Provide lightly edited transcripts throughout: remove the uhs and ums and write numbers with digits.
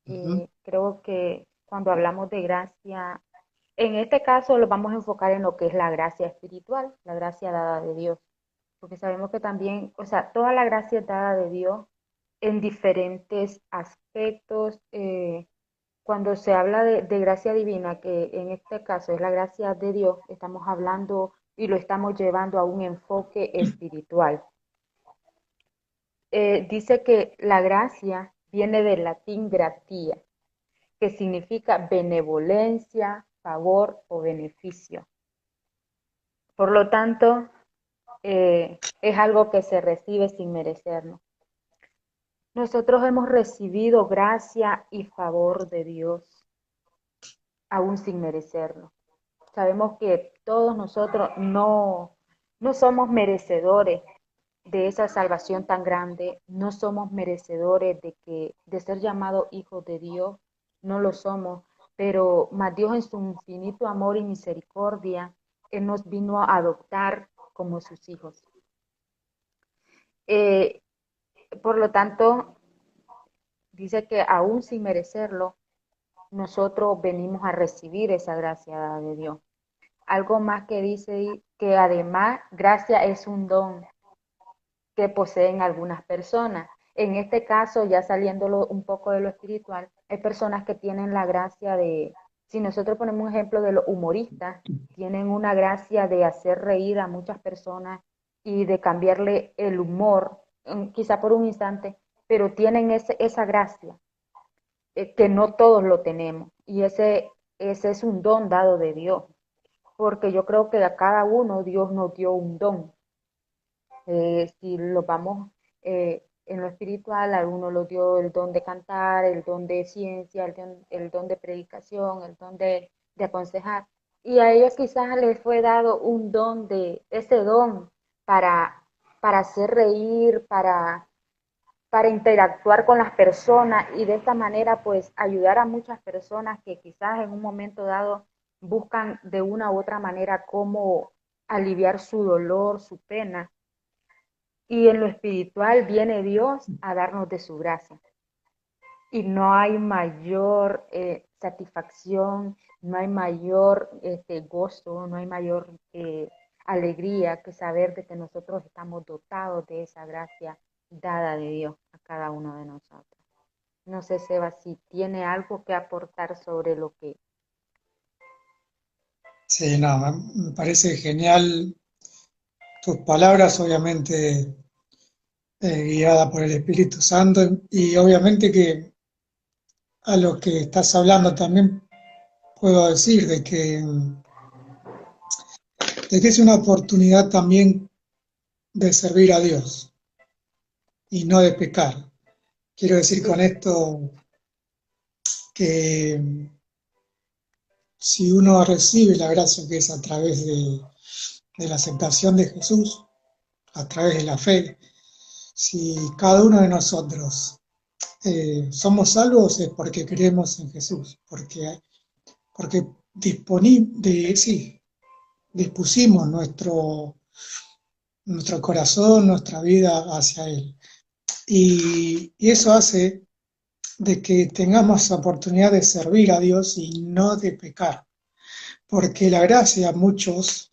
Ujú. Creo que cuando hablamos de gracia, en este caso lo vamos a enfocar en lo que es la gracia espiritual, la gracia dada de Dios, porque sabemos que también, o sea, toda la gracia es dada de Dios en diferentes aspectos. Cuando se habla de gracia divina, que en este caso es la gracia de Dios, estamos hablando y lo estamos llevando a un enfoque espiritual. Dice que la gracia viene del latín gratia, que significa benevolencia, favor o beneficio. Por lo tanto, es algo que se recibe sin merecerlo. Nosotros hemos recibido gracia y favor de Dios, aún sin merecerlo. Sabemos que todos nosotros no somos merecedores de esa salvación tan grande, no somos merecedores de ser llamados hijos de Dios, no lo somos, pero más Dios en su infinito amor y misericordia, Él nos vino a adoptar como sus hijos. Eh, por lo tanto, dice que aún sin merecerlo, nosotros venimos a recibir esa gracia de Dios. Algo más que dice que además gracia es un don que poseen algunas personas. En este caso, ya saliéndolo un poco de lo espiritual, hay personas que tienen la gracia si nosotros ponemos un ejemplo de los humoristas, tienen una gracia de hacer reír a muchas personas y de cambiarle el humor, quizá por un instante, pero tienen esa gracia, que no todos lo tenemos. Y ese es un don dado de Dios, porque yo creo que a cada uno Dios nos dio un don. Si lo vamos en lo espiritual, a uno lo dio el don de cantar, el don de ciencia, el don de predicación, el don de aconsejar. Y a ellos quizás les fue dado un don ese don para, para hacer reír, para interactuar con las personas y de esta manera pues ayudar a muchas personas que quizás en un momento dado buscan de una u otra manera cómo aliviar su dolor, su pena. Y en lo espiritual viene Dios a darnos de su gracia. Y no hay mayor satisfacción, no hay mayor gozo, no hay mayor alegría que saber de que nosotros estamos dotados de esa gracia dada de Dios a cada uno de nosotros. No sé, Seba, si tiene algo que aportar sobre lo que... Sí, no, me parece genial tus palabras, obviamente guiada por el Espíritu Santo, y obviamente que a lo que estás hablando también puedo decir de que es una oportunidad también de servir a Dios y no de pecar. Quiero decir con Sí, esto que si uno recibe la gracia que es a través de la aceptación de Jesús, a través de la fe, si cada uno de nosotros somos salvos es porque creemos en Jesús, porque sí, dispusimos nuestro corazón, nuestra vida hacia Él. Y eso hace de que tengamos oportunidad de servir a Dios y no de pecar, porque la gracia, muchos,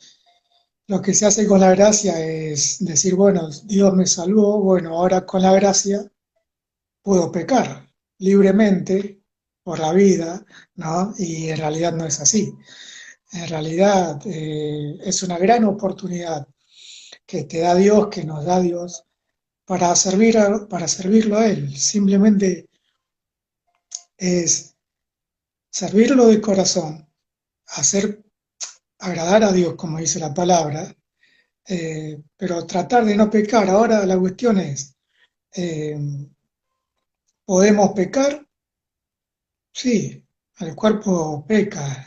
lo que se hace con la gracia es decir, bueno, Dios me salvó, bueno, ahora con la gracia puedo pecar libremente por la vida, ¿no? Y en realidad no es así. En realidad es una gran oportunidad que te da Dios, que nos da Dios, para servirlo a Él. Simplemente es servirlo de corazón, hacer agradar a Dios, como dice la palabra, pero tratar de no pecar. Ahora la cuestión es, eh, ¿podemos pecar? Sí, el cuerpo peca,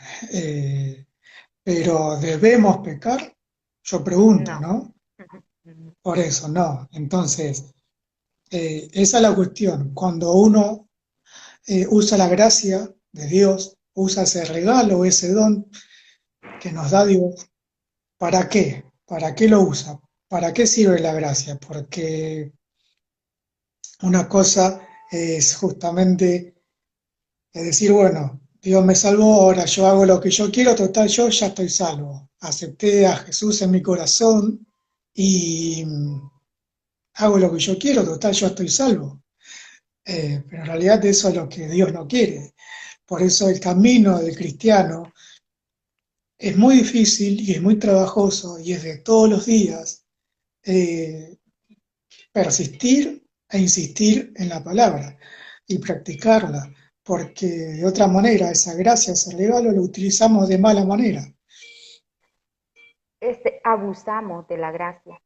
pero ¿debemos pecar? Yo pregunto, no. ¿no? Por eso, no. Entonces, esa es la cuestión. Cuando uno usa la gracia de Dios, usa ese regalo, ese don que nos da Dios, ¿para qué? ¿Para qué lo usa? ¿Para qué sirve la gracia? Porque una cosa es justamente Es decir, bueno, Dios me salvó, ahora yo hago lo que yo quiero, total, yo ya estoy salvo. Acepté a Jesús en mi corazón y hago lo que yo quiero, total, yo estoy salvo. Pero en realidad eso es lo que Dios no quiere. Por eso el camino del cristiano es muy difícil y es muy trabajoso y es de todos los días eh, persistir e insistir en la palabra y practicarla, porque de otra manera esa gracia, ese regalo lo utilizamos de mala manera. Abusamos de la gracia,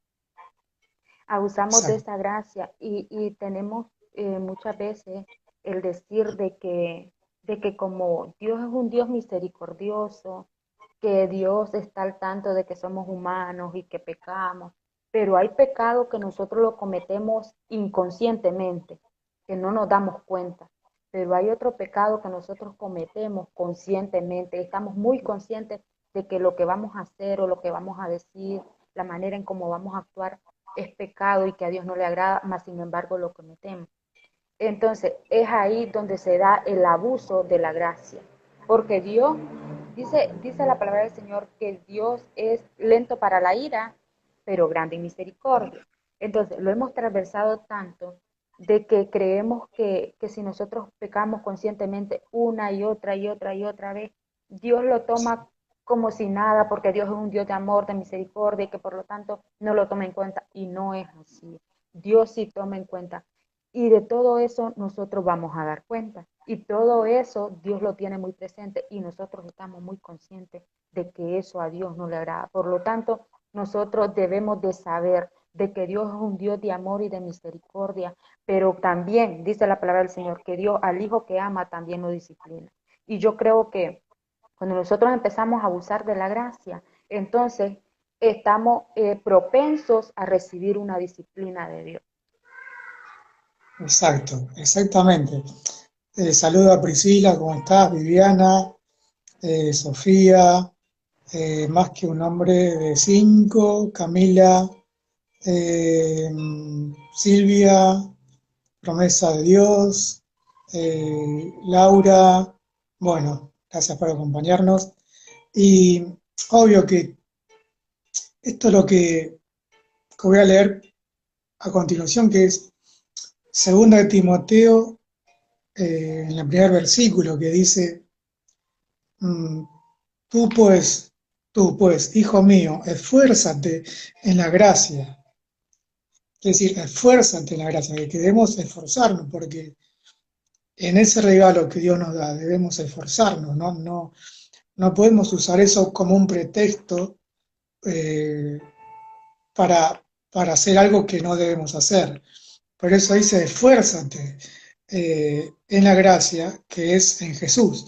abusamos de Exacto, esa gracia y tenemos muchas veces el decir de que como Dios es un Dios misericordioso, que Dios está al tanto de que somos humanos y que pecamos, pero hay pecado que nosotros lo cometemos inconscientemente, que no nos damos cuenta, pero hay otro pecado que nosotros cometemos conscientemente, estamos muy conscientes de que lo que vamos a hacer o lo que vamos a decir, la manera en cómo vamos a actuar es pecado y que a Dios no le agrada, mas sin embargo lo cometemos. Entonces, es ahí donde se da el abuso de la gracia. Porque Dios, dice la palabra del Señor, que Dios es lento para la ira, pero grande en misericordia. Entonces, lo hemos transversado tanto de que creemos que si nosotros pecamos conscientemente una y otra vez, Dios lo toma como si nada, porque Dios es un Dios de amor, de misericordia, y que por lo tanto no lo toma en cuenta. Y no es así. Dios sí toma en cuenta y de todo eso nosotros vamos a dar cuenta. Y todo eso Dios lo tiene muy presente y nosotros estamos muy conscientes de que eso a Dios no le agrada. Por lo tanto, nosotros debemos de saber de que Dios es un Dios de amor y de misericordia, pero también dice la palabra del Señor que Dios al hijo que ama también lo disciplina. Y yo creo que cuando nosotros empezamos a abusar de la gracia, entonces estamos propensos a recibir una disciplina de Dios. exacto, exactamente. Saludo a Priscila, ¿cómo estás? Viviana, Sofía, más que un hombre de cinco, Camila, eh, Silvia, promesa de Dios, Laura, bueno, gracias por acompañarnos. Y obvio que esto es lo que voy a leer a continuación, que es segunda de Timoteo, en el primer versículo, que dice, mm, tú pues, tú pues, hijo mío, esfuérzate en la gracia. Es decir, esfuérzate en la gracia, que debemos esforzarnos, porque en ese regalo que Dios nos da debemos esforzarnos, ¿no? No podemos usar eso como un pretexto eh, para hacer algo que no debemos hacer. Por eso dice, esfuérzate en la gracia que es en Jesús.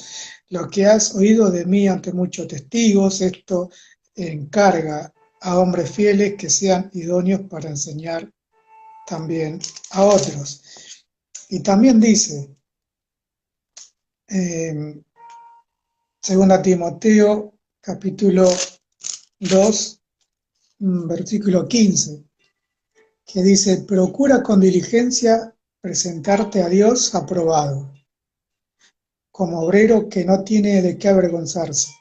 Lo que has oído de mí ante muchos testigos, esto encarga a hombres fieles que sean idóneos para enseñar también a otros. Y también dice, eh, segunda Timoteo, capítulo 2 versículo 15, que dice, procura con diligencia presentarte a Dios aprobado, como obrero que no tiene de qué avergonzarse,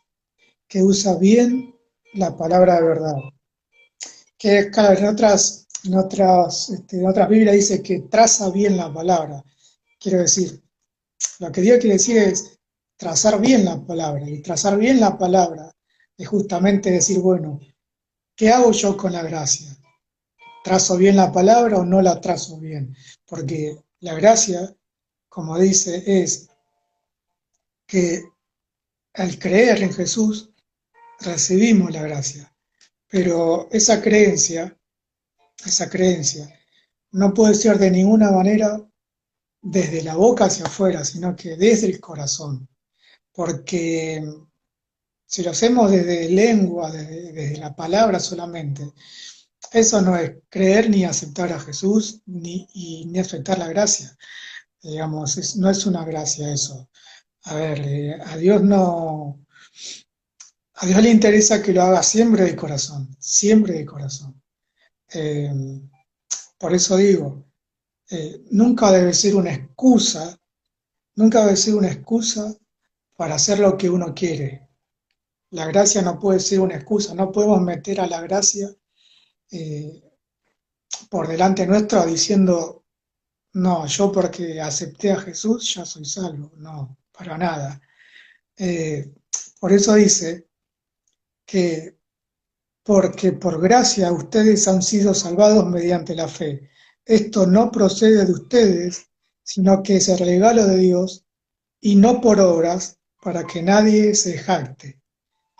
que usa bien la palabra de verdad. Que claro, en otras Biblias dice que traza bien la palabra. Quiero decir, lo que Dios quiere decir es trazar bien la palabra. Y trazar bien la palabra es justamente decir, bueno, ¿qué hago yo con la gracia? ¿Trazo bien la palabra o no la trazo bien? Porque la gracia, como dice, es que al creer en Jesús recibimos la gracia. Pero esa creencia, no puede ser de ninguna manera desde la boca hacia afuera, sino que desde el corazón. Porque si lo hacemos desde lengua, desde la palabra solamente, eso no es creer ni aceptar a Jesús ni aceptar la gracia. Digamos, no es una gracia eso. A ver, a Dios le interesa que lo haga siempre de corazón, siempre de corazón. Eh, por eso digo, nunca debe ser una excusa nunca debe ser una excusa para hacer lo que uno quiere. La gracia no puede ser una excusa, no podemos meter a la gracia eh, por delante nuestro diciendo, no, yo porque acepté a Jesús ya soy salvo. No, para nada. Eh, por eso dice que porque por gracia ustedes han sido salvados mediante la fe. Esto no procede de ustedes, sino que es el regalo de Dios y no por obras para que nadie se jacte.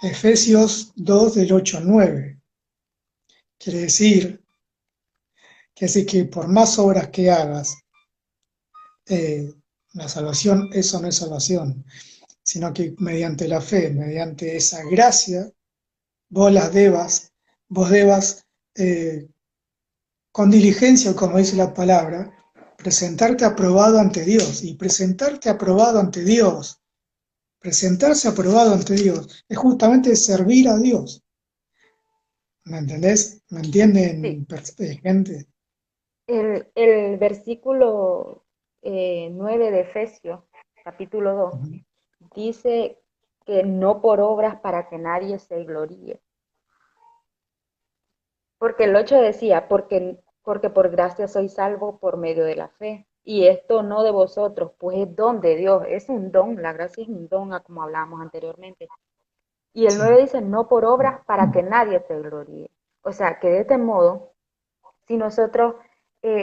Efesios 2 del 8 al 9. Quiere decir que así que por más obras que hagas, eh, la salvación, eso no es salvación, sino que mediante la fe, mediante esa gracia, vos las debas, vos debas con diligencia, como dice la palabra, presentarte aprobado ante Dios. Y presentarte aprobado ante Dios, presentarse aprobado ante Dios, es justamente servir a Dios. ¿Me entendés? ¿Me Sí, entienden, gente? el versículo 9 de Efesios, capítulo 2, Ujú. dice que no por obras para que nadie se gloríe. Porque el 8 decía, porque por gracia soy salvo por medio de la fe. Y esto no de vosotros, pues es don de Dios, es un don, la gracia es un don, como hablábamos anteriormente. Y el 9 Sí. dice, no por obras para que nadie se gloríe. O sea, que de este modo, si nosotros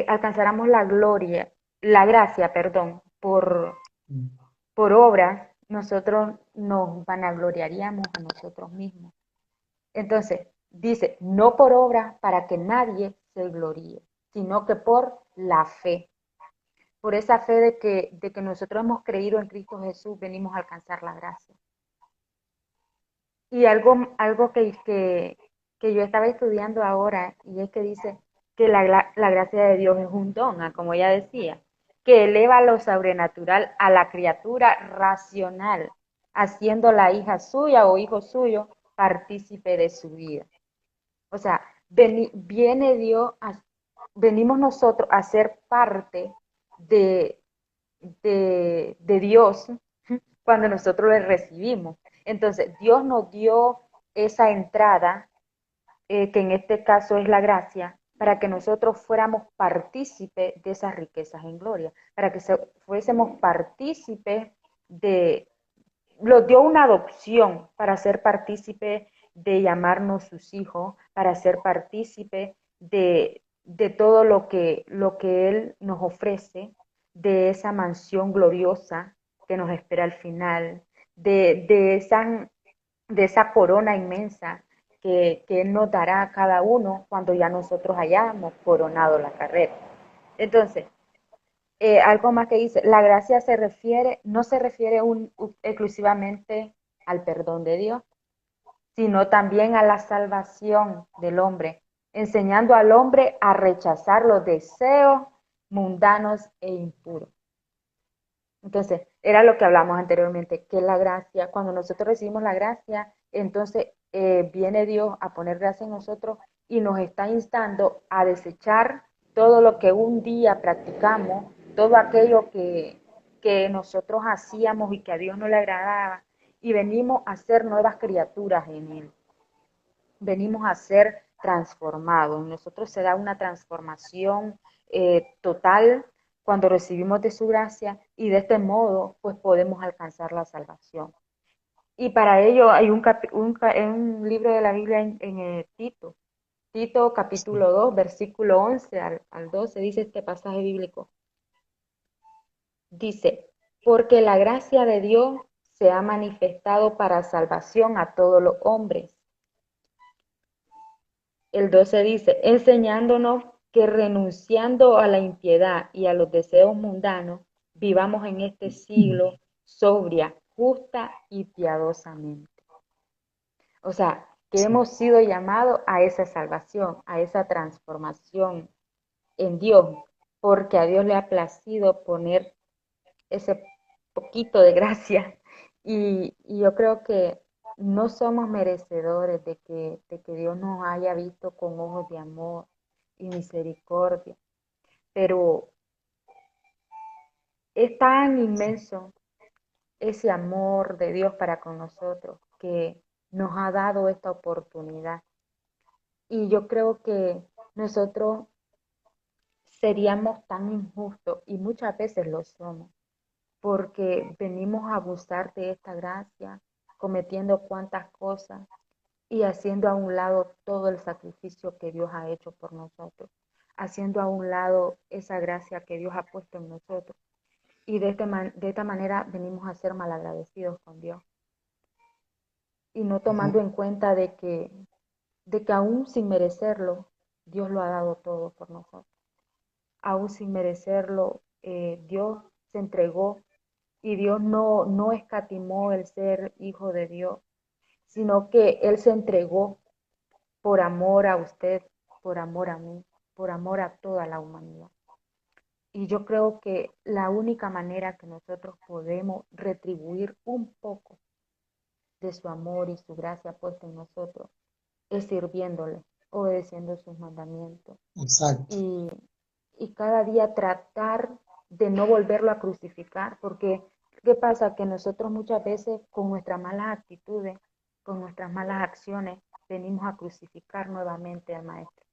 alcanzáramos la gloria, la gracia, perdón, por obras, nosotros nos vanagloriaríamos a nosotros mismos. Entonces, dice, no por obras para que nadie se gloríe, sino que por la fe. Por esa fe de que nosotros hemos creído en Cristo Jesús, venimos a alcanzar la gracia. Y algo que yo estaba estudiando ahora, y es que dice que la gracia de Dios es un don, como ella decía, que eleva lo sobrenatural a la criatura racional, haciéndola hija suya o hijo suyo partícipe de su vida. O sea, viene Dios, venimos nosotros a ser parte de, de Dios cuando nosotros le recibimos. Entonces, Dios nos dio esa entrada, que en este caso es la gracia, para que nosotros fuéramos partícipes de esas riquezas en gloria, para que fuésemos partícipes de, los dio una adopción para ser partícipe de llamarnos sus hijos, para ser partícipe de todo lo que Él nos ofrece, de esa mansión gloriosa que nos espera al final, de esa corona inmensa que Él nos dará a cada uno cuando ya nosotros hayamos coronado la carrera. Entonces, algo más que dice, la gracia no se refiere exclusivamente al perdón de Dios, sino también a la salvación del hombre, enseñando al hombre a rechazar los deseos mundanos e impuros. Entonces, era lo que hablamos anteriormente, que la gracia, cuando nosotros recibimos la gracia, entonces viene Dios a poner gracia en nosotros y nos está instando a desechar todo lo que un día practicamos, todo aquello que nosotros hacíamos y que a Dios no le agradaba, y venimos a ser nuevas criaturas en Él. Venimos a ser transformados. En nosotros se da una transformación total cuando recibimos de su gracia, y de este modo pues podemos alcanzar la salvación. Y para ello hay un libro de la Biblia en Tito Sí. capítulo 2 versículo 11 al 12, dice este pasaje bíblico. Dice, porque la gracia de Dios se ha manifestado para salvación a todos los hombres. El 12 dice, enseñándonos que renunciando a la impiedad y a los deseos mundanos, vivamos en este siglo sobria, justa y piadosamente. O sea, que Sí. hemos sido llamados a esa salvación, a esa transformación en Dios, porque a Dios le ha placido poner ese poquito de gracia. Y yo creo que no somos merecedores de que Dios nos haya visto con ojos de amor y misericordia, pero es tan inmenso ese amor de Dios para con nosotros que nos ha dado esta oportunidad. Y yo creo que nosotros seríamos tan injustos, y muchas veces lo somos, porque venimos a abusar de esta gracia, cometiendo cuantas cosas y haciendo a un lado todo el sacrificio que Dios ha hecho por nosotros, haciendo a un lado esa gracia que Dios ha puesto en nosotros. Y de esta manera venimos a ser malagradecidos con Dios y no tomando en cuenta de que aún sin merecerlo, Dios lo ha dado todo por nosotros. Aún sin merecerlo, Dios se entregó y Dios no escatimó el ser hijo de Dios, sino que Él se entregó por amor a usted, por amor a mí, por amor a toda la humanidad. Y yo creo que la única manera que nosotros podemos retribuir un poco de su amor y su gracia puesta en nosotros es sirviéndole, obedeciendo sus mandamientos Exacto. y, y cada día tratar de no volverlo a crucificar, porque ¿qué pasa? Que nosotros muchas veces con nuestras malas actitudes, con nuestras malas acciones, venimos a crucificar nuevamente al Maestro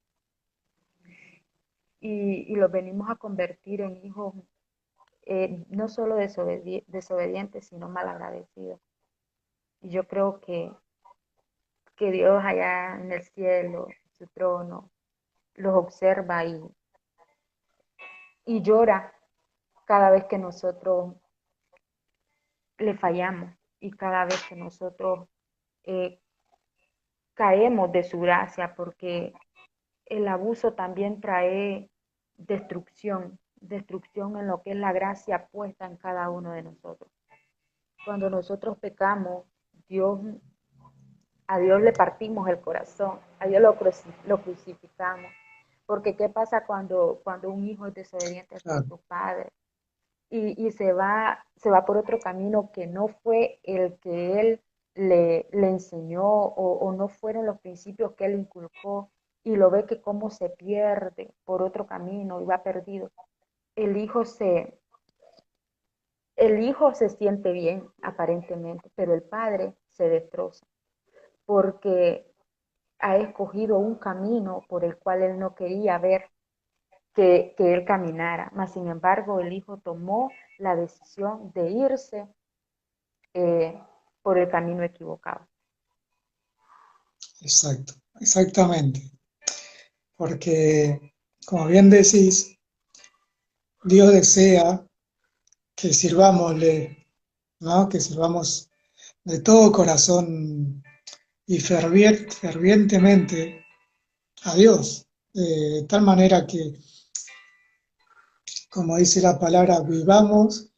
y lo venimos a convertir en hijos no solo desobedientes, sino malagradecidos. Y yo creo que Dios allá en el cielo, su trono, los observa y llora cada vez que nosotros le fallamos y cada vez que nosotros eh, caemos de su gracia, porque el abuso también trae destrucción, destrucción en lo que es la gracia puesta en cada uno de nosotros. Cuando nosotros pecamos, Dios, a Dios le partimos el corazón, a Dios lo crucificamos. Porque ¿qué pasa cuando un hijo es desobediente hacia Claro. su padre y se va por otro camino que no fue el que él le enseñó o no fueron los principios que él inculcó y lo ve que cómo se pierde por otro camino y va perdido? El hijo se, el hijo se siente bien aparentemente, pero el padre se destroza porque ha escogido un camino por el cual él no quería ver que él caminara. Mas, sin embargo, el hijo tomó la decisión de irse eh, por el camino equivocado. Exacto. Exactamente. Porque, como bien decís, Dios desea que sirvámosle, ¿no? Que sirvamos de todo corazón y fervientemente a Dios, de tal manera que, como dice la palabra, vivamos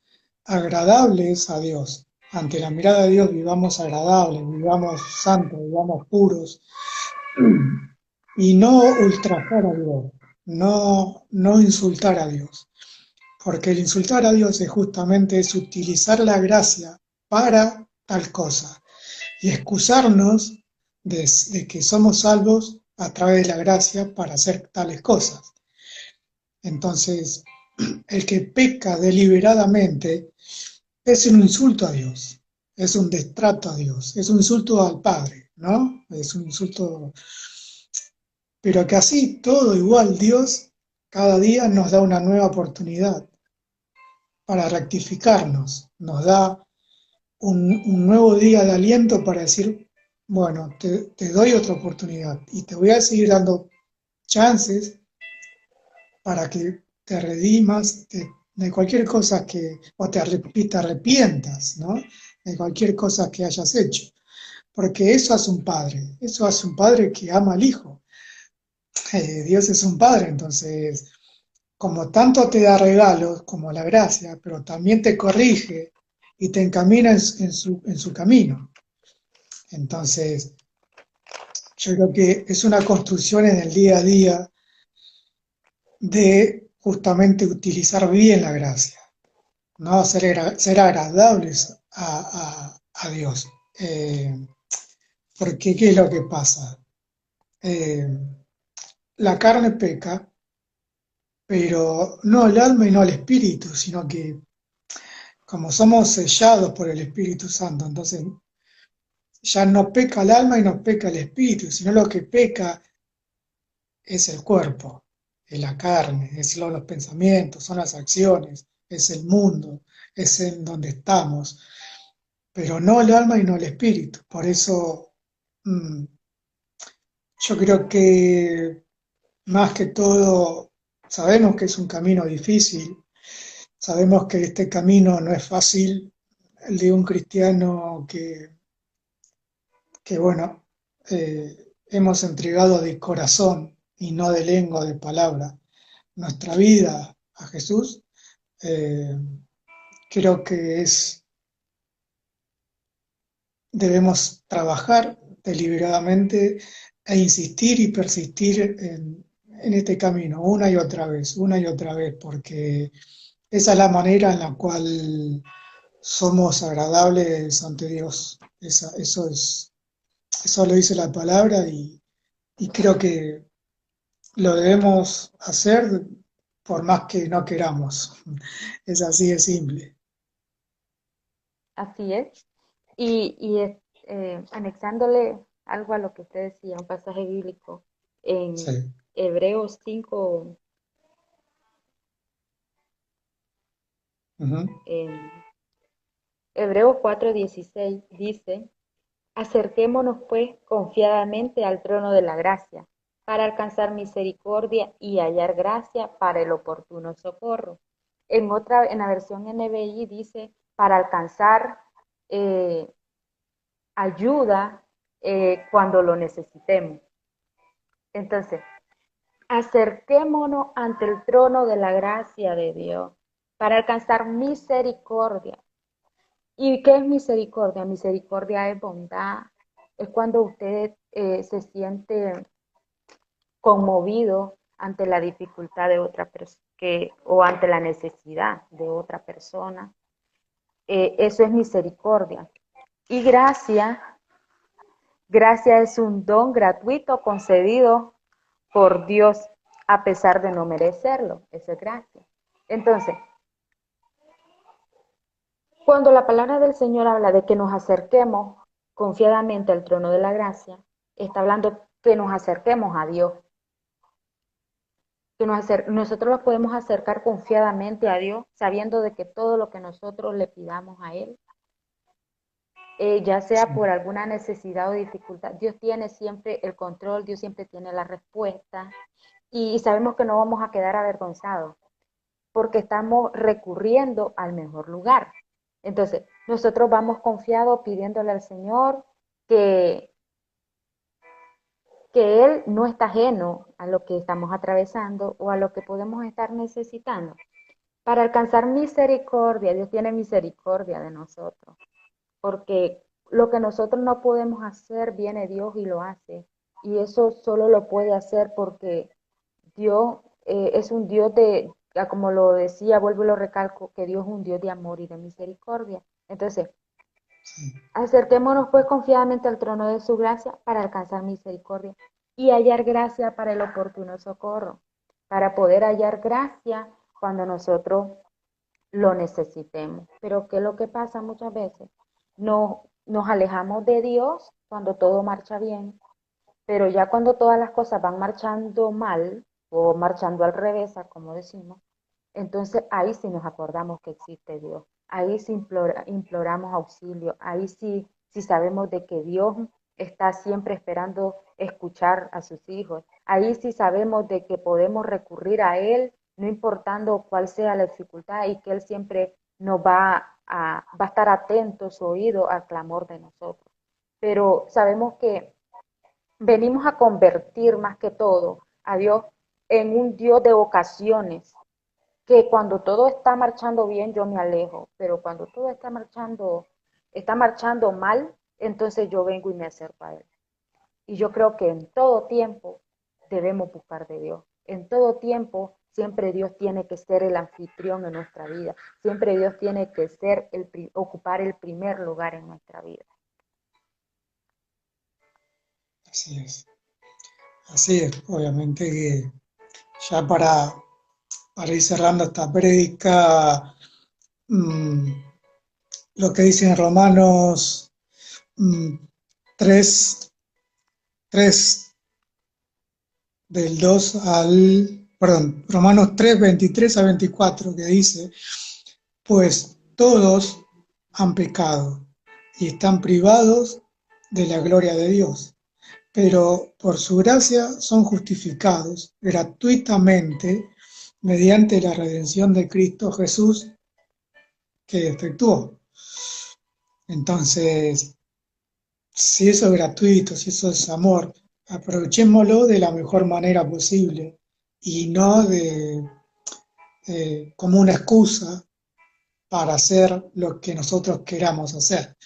agradables a Dios. Ante la mirada de Dios vivamos agradables, vivamos santos, vivamos puros y no ultrajar a Dios, no insultar a Dios. Porque el insultar a Dios es justamente es utilizar la gracia para tal cosa y excusarnos de que somos salvos a través de la gracia para hacer tales cosas. Entonces, el que peca deliberadamente es un insulto a Dios, es un destrato a Dios, es un insulto al Padre, ¿no? Es un insulto, pero que así todo igual Dios cada día nos da una nueva oportunidad para rectificarnos, nos da un nuevo día de aliento para decir, bueno, te doy otra oportunidad y te voy a seguir dando chances para que te redimas de cualquier cosa que, o te arrepientas, ¿no? De cualquier cosa que hayas hecho. Porque eso hace un padre que ama al hijo. Dios es un padre, entonces, como tanto te da regalos como la gracia, pero también te corrige y te encamina en su camino. Entonces, yo creo que es una construcción en el día a día de justamente utilizar bien la gracia, ¿no? Ser agradables a Dios. Porque, ¿qué es lo que pasa? Eh, la carne peca, pero no al alma y no al espíritu, sino que como somos sellados por el Espíritu Santo, entonces ya no peca el alma y no peca el espíritu, sino lo que peca es el cuerpo, es la carne, es los pensamientos, son las acciones, es el mundo, es en donde estamos, pero no el alma y no el espíritu. Por eso mm, yo creo que más que todo sabemos que es un camino difícil, sabemos que este camino no es fácil, el de un cristiano que bueno, hemos entregado de corazón y no de lengua, de palabra, nuestra vida a Jesús, eh, creo que debemos trabajar deliberadamente e insistir y persistir en este camino una y otra vez, porque esa es la manera en la cual somos agradables ante Dios. Eso lo dice la palabra y creo que lo debemos hacer por más que no queramos. Es así de simple. Así es. Anexándole algo a lo que usted decía, un pasaje bíblico en Sí. Hebreos 5, Ujú. en Hebreos 4:16 dice, acerquémonos pues confiadamente al trono de la gracia, para alcanzar misericordia y hallar gracia para el oportuno socorro. En la versión NBI dice, para alcanzar eh, ayuda cuando lo necesitemos. Entonces, acerquémonos ante el trono de la gracia de Dios para alcanzar misericordia. ¿Y qué es misericordia? Misericordia es bondad, es cuando usted se siente conmovido ante la dificultad de otra persona o ante la necesidad de otra persona. Eso es misericordia. Y gracia es un don gratuito concedido por Dios a pesar de no merecerlo. Eso es gracia. Entonces, cuando la palabra del Señor habla de que nos acerquemos confiadamente al trono de la gracia, está hablando que nos acerquemos a Dios, nosotros nos podemos acercar confiadamente a Dios, sabiendo de que todo lo que nosotros le pidamos a Él, ya sea Sí, por alguna necesidad o dificultad, Dios tiene siempre el control, Dios siempre tiene la respuesta y sabemos que no vamos a quedar avergonzados porque estamos recurriendo al mejor lugar. Entonces, nosotros vamos confiados pidiéndole al Señor que, que Él no está ajeno a lo que estamos atravesando o a lo que podemos estar necesitando. Para alcanzar misericordia, Dios tiene misericordia de nosotros, porque lo que nosotros no podemos hacer, viene Dios y lo hace. Y eso solo lo puede hacer porque Dios es un Dios como lo decía, vuelvo y lo recalco, que Dios es un Dios de amor y de misericordia. Entonces, sí, acerquémonos pues confiadamente al trono de su gracia para alcanzar misericordia y hallar gracia para el oportuno socorro, para poder hallar gracia cuando nosotros lo necesitemos. Pero ¿qué es lo que pasa muchas veces? No, nos alejamos de Dios cuando todo marcha bien, pero ya cuando todas las cosas van marchando mal o marchando al revés, como decimos, entonces ahí sí nos acordamos que existe Dios. Ahí sí imploramos auxilio. Ahí sí sabemos de que Dios está siempre esperando escuchar a sus hijos. Ahí sí sabemos de que podemos recurrir a Él, no importando cuál sea la dificultad, y que Él siempre nos va a estar atento su oído al clamor de nosotros. Pero sabemos que venimos a convertir más que todo a Dios en un Dios de ocasiones, que cuando todo está marchando bien yo me alejo, pero cuando todo está marchando mal, entonces yo vengo y me acerco a Él. Y yo creo que en todo tiempo debemos buscar de Dios. En todo tiempo siempre Dios tiene que ser el anfitrión en nuestra vida. Siempre Dios tiene que ser ocupar el primer lugar en nuestra vida. así es. Así es, obviamente que ya para ir cerrando esta prédica, mm, lo que dice en Romanos 3, 3 del 2 al, perdón, Romanos 3 23 a 24, que dice, pues todos han pecado y están privados de la gloria de Dios, pero por su gracia son justificados gratuitamente mediante la redención de Cristo Jesús que efectuó. Entonces, si eso es gratuito, si eso es amor, aprovechémoslo de la mejor manera posible y no como una excusa para hacer lo que nosotros queramos hacer.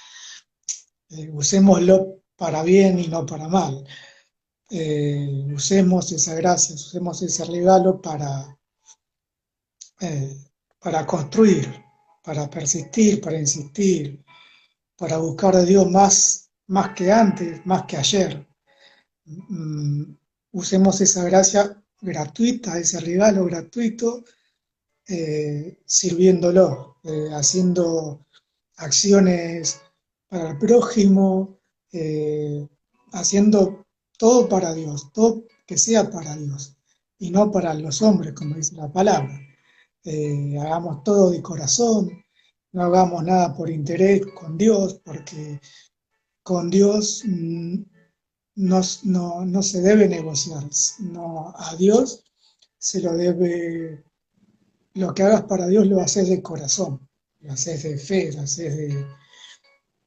Usémoslo para bien y no para mal. Usemos esa gracia, usemos ese regalo eh, para construir, para persistir, para insistir, para buscar a Dios más que antes, más que ayer. Mm, Usemos esa gracia gratuita, ese regalo gratuito, sirviéndolo, haciendo acciones para el prójimo, haciendo todo para Dios, todo que sea para Dios y no para los hombres, como dice la palabra. Hagamos todo de corazón, no hagamos nada por interés con Dios, porque con Dios no se debe negociar, no, a Dios se lo debe, lo que hagas para Dios lo haces de corazón, lo haces de fe, lo haces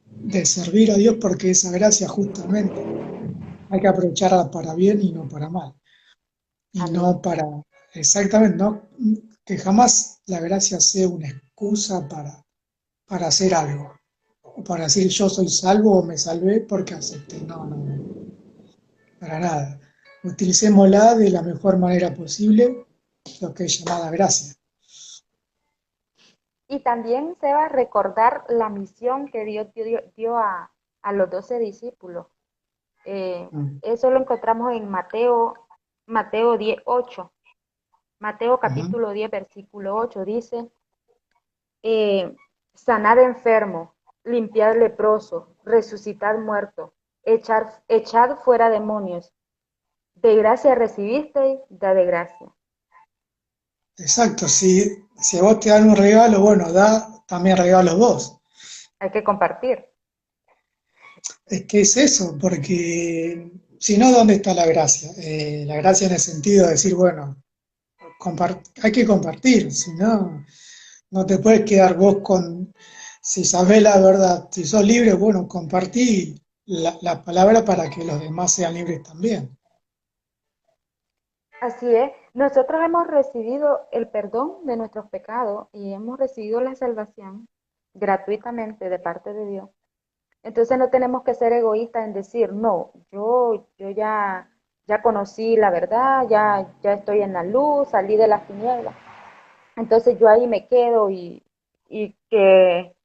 de servir a Dios porque esa gracia justamente hay que aprovecharla para bien y no para mal. Y Amén. no para, exactamente, no, que jamás la gracia sea una excusa para hacer algo, o para decir yo soy salvo o me salvé porque acepté. No, no, no, para nada. Utilicémosla de la mejor manera posible, lo que es llamada gracia. Y también se va a recordar la misión que Dios dio a los 12 discípulos. Eh, Mm. Eso lo encontramos en Mateo 10:8. Mateo Ujú. capítulo 10 versículo 8 dice, eh, sanad enfermo, limpiad leproso, resucitad muerto, echad fuera demonios. De gracia recibisteis, da de gracia. Exacto, si a vos te dan un regalo, bueno, da también regalos vos. Hay que compartir. Es que es eso, porque si no, ¿dónde está la gracia? La gracia en el sentido de decir, bueno, hay que compartir, si no, no te puedes quedar vos con, si sabés la verdad, si sos libre, bueno, compartí la palabra para que los demás sean libres también. Así es, nosotros hemos recibido el perdón de nuestros pecados y hemos recibido la salvación gratuitamente de parte de Dios. Entonces no tenemos que ser egoístas en decir, no, yo ya conocí la verdad, ya estoy en la luz, salí de las tinieblas. Entonces yo ahí me quedo y que